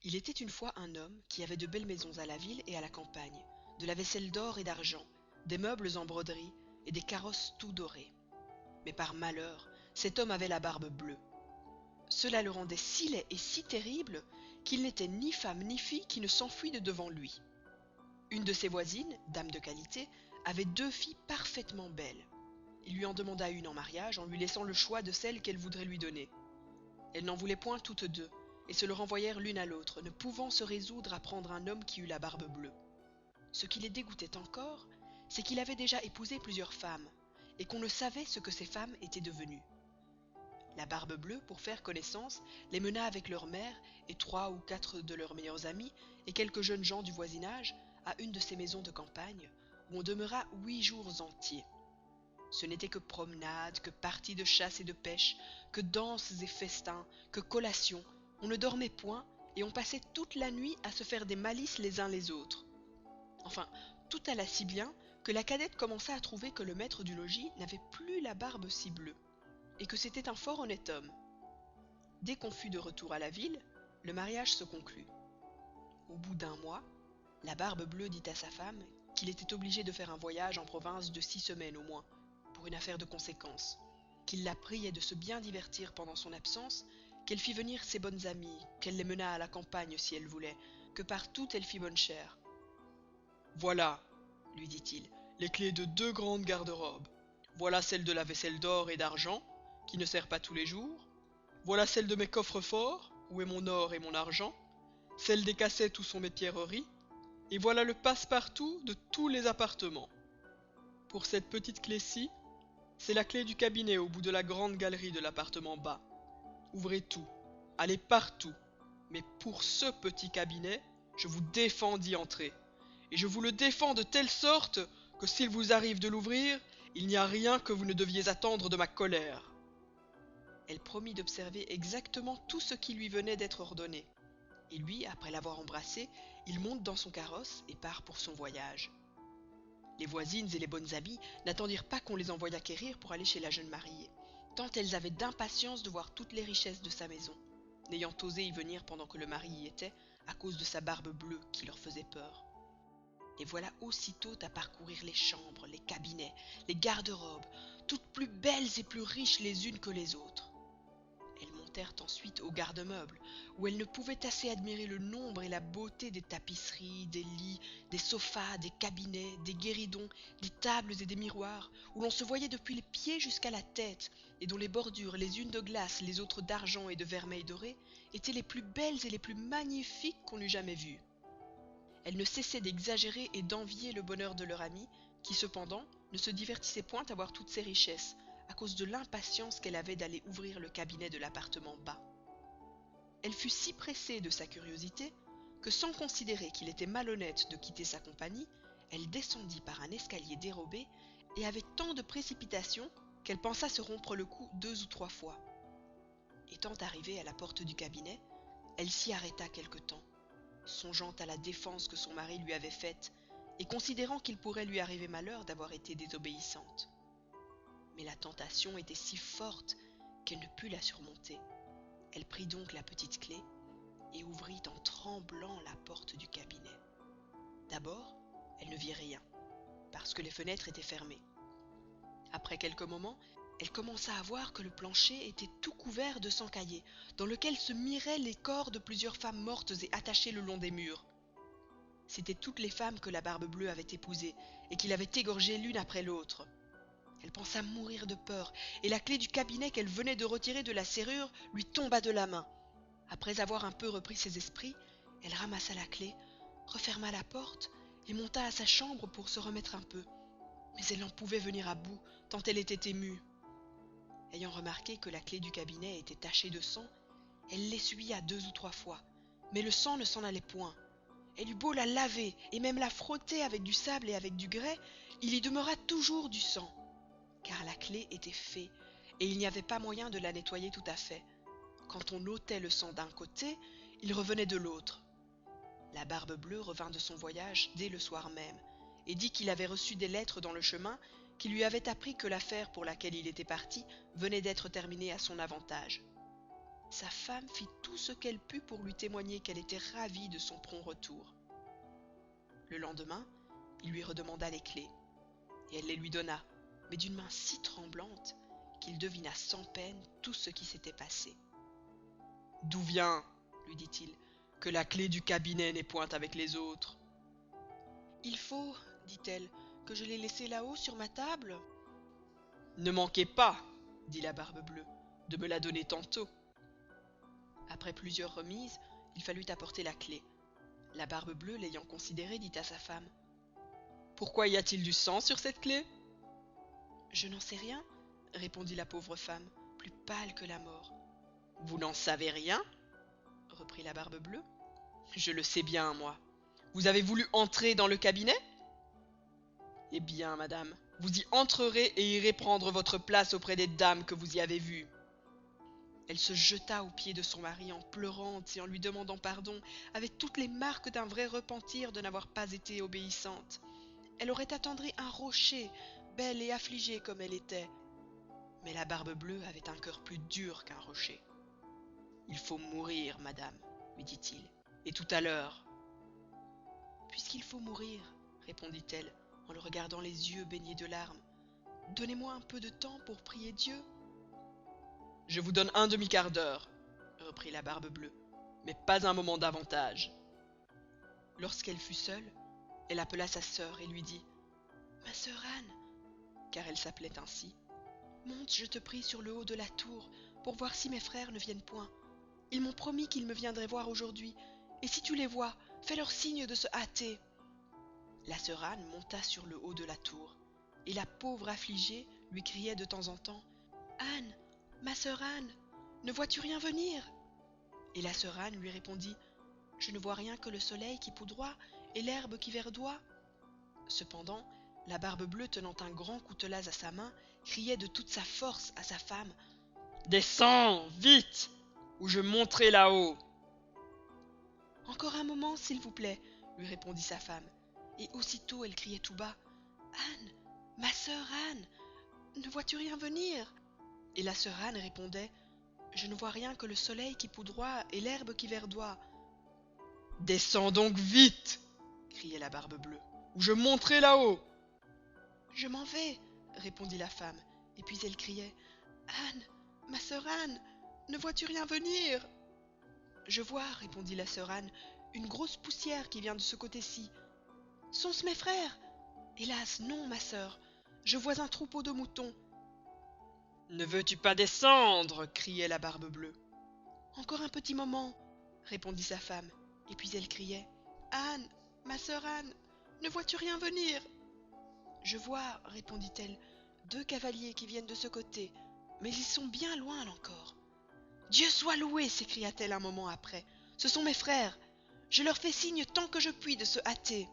Il était une fois un homme qui avait de belles maisons à la ville et à la campagne, de la vaisselle d'or et d'argent, des meubles en broderie et des carrosses tout dorés. Mais par malheur, cet homme avait la barbe bleue. Cela le rendait si laid et si terrible qu'il n'était ni femme ni fille qui ne s'enfuit de devant lui. Une de ses voisines, dame de qualité, avait deux filles parfaitement belles. Il lui en demanda une en mariage en lui laissant le choix de celle qu'elle voudrait lui donner. Elles n'en voulaient point toutes deux, et se le renvoyèrent l'une à l'autre, ne pouvant se résoudre à prendre un homme qui eût la barbe bleue. Ce qui les dégoûtait encore, c'est qu'il avait déjà épousé plusieurs femmes, et qu'on ne savait ce que ces femmes étaient devenues. La barbe bleue, pour faire connaissance, les mena avec leur mère et 3 ou 4 de leurs meilleurs amis et quelques jeunes gens du voisinage à une de ces maisons de campagne, où on demeura 8 jours entiers. Ce n'était que promenades, que parties de chasse et de pêche, que danses et festins, que collations. On ne dormait point, et on passait toute la nuit à se faire des malices les uns les autres. Enfin, tout alla si bien que la cadette commença à trouver que le maître du logis n'avait plus la barbe si bleue, et que c'était un fort honnête homme. Dès qu'on fut de retour à la ville, le mariage se conclut. Au bout d'un mois, la barbe bleue dit à sa femme qu'il était obligé de faire un voyage en province de 6 semaines au moins, pour une affaire de conséquence, qu'il la priait de se bien divertir pendant son absence, qu'elle fit venir ses bonnes amies, qu'elle les menât à la campagne si elle voulait, que partout elle fit bonne chère. «Voilà», lui dit-il, «les clés de 2 grandes garde-robes. Voilà celle de la vaisselle d'or et d'argent, qui ne sert pas tous les jours. Voilà celle de mes coffres forts, où est mon or et mon argent. Celle des cassettes où sont mes pierreries. Et voilà le passe-partout de tous les appartements. Pour cette petite clé-ci, c'est la clé du cabinet au bout de la grande galerie de l'appartement bas. Ouvrez tout, allez partout, mais pour ce petit cabinet, je vous défends d'y entrer. Et je vous le défends de telle sorte que s'il vous arrive de l'ouvrir, il n'y a rien que vous ne deviez attendre de ma colère.» Elle promit d'observer exactement tout ce qui lui venait d'être ordonné. Et lui, après l'avoir embrassée, il monte dans son carrosse et part pour son voyage. Les voisines et les bonnes amies n'attendirent pas qu'on les envoyât quérir pour aller chez la jeune mariée, tant elles avaient d'impatience de voir toutes les richesses de sa maison, n'ayant osé y venir pendant que le mari y était, à cause de sa barbe bleue qui leur faisait peur. Les voilà aussitôt à parcourir les chambres, les cabinets, les garde-robes, toutes plus belles et plus riches les unes que les autres. Elles montèrent ensuite au garde-meuble, où elles ne pouvaient assez admirer le nombre et la beauté des tapisseries, des lits, des sofas, des cabinets, des guéridons, des tables et des miroirs, où l'on se voyait depuis les pieds jusqu'à la tête, et dont les bordures, les unes de glace, les autres d'argent et de vermeil doré, étaient les plus belles et les plus magnifiques qu'on eût jamais vues. Elles ne cessaient d'exagérer et d'envier le bonheur de leur amie, qui cependant ne se divertissait point à voir toutes ces richesses, à cause de l'impatience qu'elle avait d'aller ouvrir le cabinet de l'appartement bas. Elle fut si pressée de sa curiosité que, sans considérer qu'il était malhonnête de quitter sa compagnie, elle descendit par un escalier dérobé, et avec tant de précipitation qu'elle pensa se rompre le cou 2 ou 3 fois. Étant arrivée à la porte du cabinet, elle s'y arrêta quelque temps, songeant à la défense que son mari lui avait faite, et considérant qu'il pourrait lui arriver malheur d'avoir été désobéissante. Mais la tentation était si forte qu'elle ne put la surmonter. Elle prit donc la petite clé et ouvrit en tremblant la porte du cabinet. D'abord, elle ne vit rien, parce que les fenêtres étaient fermées. Après quelques moments, elle commença à voir que le plancher était tout couvert de sang caillé, dans lequel se miraient les corps de plusieurs femmes mortes et attachées le long des murs. C'étaient toutes les femmes que la barbe bleue avait épousées, et qu'il avait égorgées l'une après l'autre. Elle pensa mourir de peur, et la clé du cabinet qu'elle venait de retirer de la serrure lui tomba de la main. Après avoir un peu repris ses esprits, elle ramassa la clé, referma la porte et monta à sa chambre pour se remettre un peu. Mais elle n'en pouvait venir à bout, tant elle était émue. Ayant remarqué que la clé du cabinet était tachée de sang, elle l'essuya 2 ou 3 fois, mais le sang ne s'en allait point. Elle eut beau la laver et même la frotter avec du sable et avec du grès, il y demeura toujours du sang, car la clé était fée, et il n'y avait pas moyen de la nettoyer tout à fait. Quand on ôtait le sang d'un côté, il revenait de l'autre. La barbe bleue revint de son voyage dès le soir même, et dit qu'il avait reçu des lettres dans le chemin qui lui avaient appris que l'affaire pour laquelle il était parti venait d'être terminée à son avantage. sa femme fit tout ce qu'elle put pour lui témoigner qu'elle était ravie de son prompt retour. Le lendemain, il lui redemanda les clés, et elle les lui donna, mais d'une main si tremblante qu'il devina sans peine tout ce qui s'était passé. « D'où vient, lui dit-il, que la clé du cabinet n'est point avec les autres ?»« Il faut, dit-elle, que je l'ai laissée là-haut sur ma table. »« Ne manquez pas, dit la Barbe-Bleue, de me la donner tantôt. » Après plusieurs remises, il fallut apporter la clé. La Barbe-Bleue, l'ayant considérée, dit à sa femme: « Pourquoi y a-t-il du sang sur cette clé ?»« Je n'en sais rien, répondit la pauvre femme, plus pâle que la mort. « Vous n'en savez rien ?» reprit la Barbe-Bleue. « Je le sais bien, moi. Vous avez voulu entrer dans le cabinet ? Eh bien, madame, vous y entrerez et irez prendre votre place auprès des dames que vous y avez vues. » Elle se jeta aux pieds de son mari en pleurant et en lui demandant pardon, avec toutes les marques d'un vrai repentir de n'avoir pas été obéissante. Elle aurait attendri un rocher, belle et affligée comme elle était. Mais la Barbe-Bleue avait un cœur plus dur qu'un rocher. « Il faut mourir, madame, lui dit-il, et tout à l'heure. »« Puisqu'il faut mourir, répondit-elle, en le regardant les yeux baignés de larmes, donnez-moi un peu de temps pour prier Dieu. »« Je vous donne un demi-quart d'heure, reprit la Barbe-Bleue, mais pas un moment davantage. » Lorsqu'elle fut seule, elle appela sa sœur et lui dit: « Ma sœur Anne, car elle s'appelait ainsi, monte, je te prie, sur le haut de la tour, pour voir si mes frères ne viennent point. Ils m'ont promis qu'ils me viendraient voir aujourd'hui, et si tu les vois, fais-leur signe de se hâter. » La sœur Anne monta sur le haut de la tour, et la pauvre affligée lui criait de temps en temps: « Anne, ma sœur Anne, ne vois-tu rien venir ?» Et la sœur Anne lui répondit: « Je ne vois rien que le soleil qui poudroie et l'herbe qui verdoie. » Cependant, la Barbe-Bleue, tenant un grand coutelas à sa main, criait de toute sa force à sa femme: « Descends, vite, ou je monterai là-haut. »« Encore un moment, s'il vous plaît, lui répondit sa femme, et aussitôt elle criait tout bas: « Anne, ma sœur Anne, ne vois-tu rien venir ?» Et la sœur Anne répondait: « Je ne vois rien que le soleil qui poudroie et l'herbe qui verdoie. »« Descends donc vite, criait la Barbe-Bleue, ou je monterai là-haut. »« Je m'en vais, répondit la femme, et puis elle criait: « Anne, ma sœur Anne, ne vois-tu rien venir ?»« Je vois, répondit la sœur Anne, une grosse poussière qui vient de ce côté-ci. Sont-ce mes frères? Hélas, non, ma sœur, je vois un troupeau de moutons. »« Ne veux-tu pas descendre ?» criait la Barbe-Bleue. « Encore un petit moment, répondit sa femme, et puis elle criait: « Anne, ma sœur Anne, ne vois-tu rien venir ?»« Je vois, répondit-elle, deux cavaliers qui viennent de ce côté, mais ils sont bien loin encore. »« Dieu soit loué, s'écria-t-elle un moment après, ce sont mes frères. Je leur fais signe tant que je puis de se hâter. »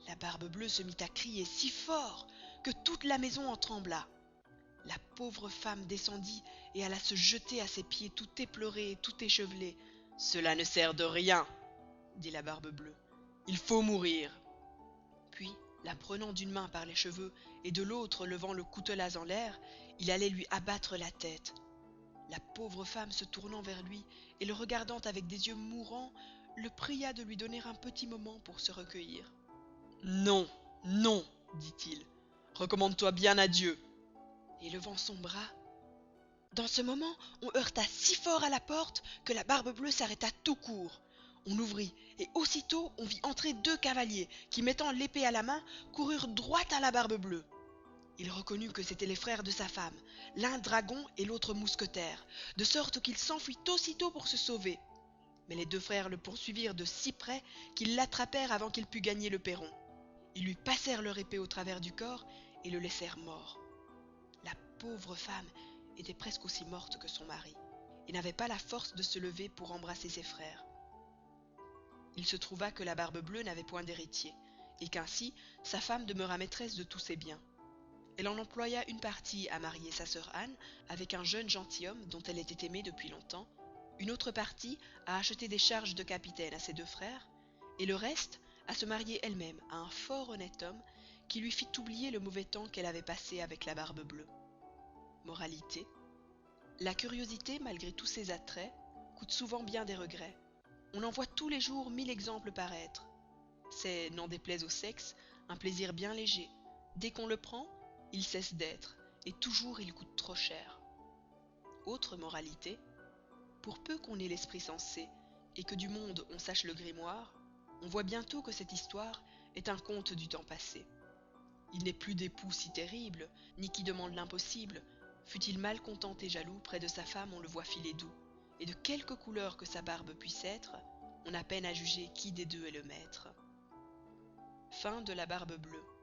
La Barbe-Bleue se mit à crier si fort que toute la maison en trembla. La pauvre femme descendit et alla se jeter à ses pieds, tout éplorée et tout échevelée. « Cela ne sert de rien, dit la Barbe-Bleue, il faut mourir. » Puis, la prenant d'une main par les cheveux et de l'autre levant le coutelas en l'air, il allait lui abattre la tête. La pauvre femme, se tournant vers lui et le regardant avec des yeux mourants, le pria de lui donner un petit moment pour se recueillir. « Non, non, dit-il, recommande-toi bien à Dieu. » Et levant son bras, dans ce moment, on heurta si fort à la porte que la Barbe-Bleue s'arrêta tout court. On ouvrit, et aussitôt on vit entrer deux cavaliers, qui, mettant l'épée à la main, coururent droit à la Barbe-Bleue. Il reconnut que c'étaient les frères de sa femme, l'un dragon et l'autre mousquetaire, de sorte qu'il s'enfuit aussitôt pour se sauver. Mais les deux frères le poursuivirent de si près qu'ils l'attrapèrent avant qu'il pût gagner le perron. Ils lui passèrent leur épée au travers du corps et le laissèrent mort. La pauvre femme était presque aussi morte que son mari, et n'avait pas la force de se lever pour embrasser ses frères. Il se trouva que la Barbe-Bleue n'avait point d'héritier, et qu'ainsi sa femme demeura maîtresse de tous ses biens. Elle en employa une partie à marier sa sœur Anne avec un jeune gentilhomme dont elle était aimée depuis longtemps, une autre partie à acheter des charges de capitaine à ses deux frères, et le reste à se marier elle-même à un fort honnête homme qui lui fit oublier le mauvais temps qu'elle avait passé avec la Barbe-Bleue. Moralité: La curiosité, malgré tous ses attraits, coûte souvent bien des regrets. On en voit tous les jours 1000 exemples paraître. C'est, n'en déplaise au sexe, un plaisir bien léger. Dès qu'on le prend, il cesse d'être, et toujours il coûte trop cher. Autre moralité, pour peu qu'on ait l'esprit sensé, et que du monde on sache le grimoire, on voit bientôt que cette histoire est un conte du temps passé. Il n'est plus d'époux si terrible, ni qui demande l'impossible. Fût-il mal content et jaloux, près de sa femme on le voit filer doux, et de quelque couleur que sa barbe puisse être, on a peine à juger qui des deux est le maître. Fin de La Barbe Bleue.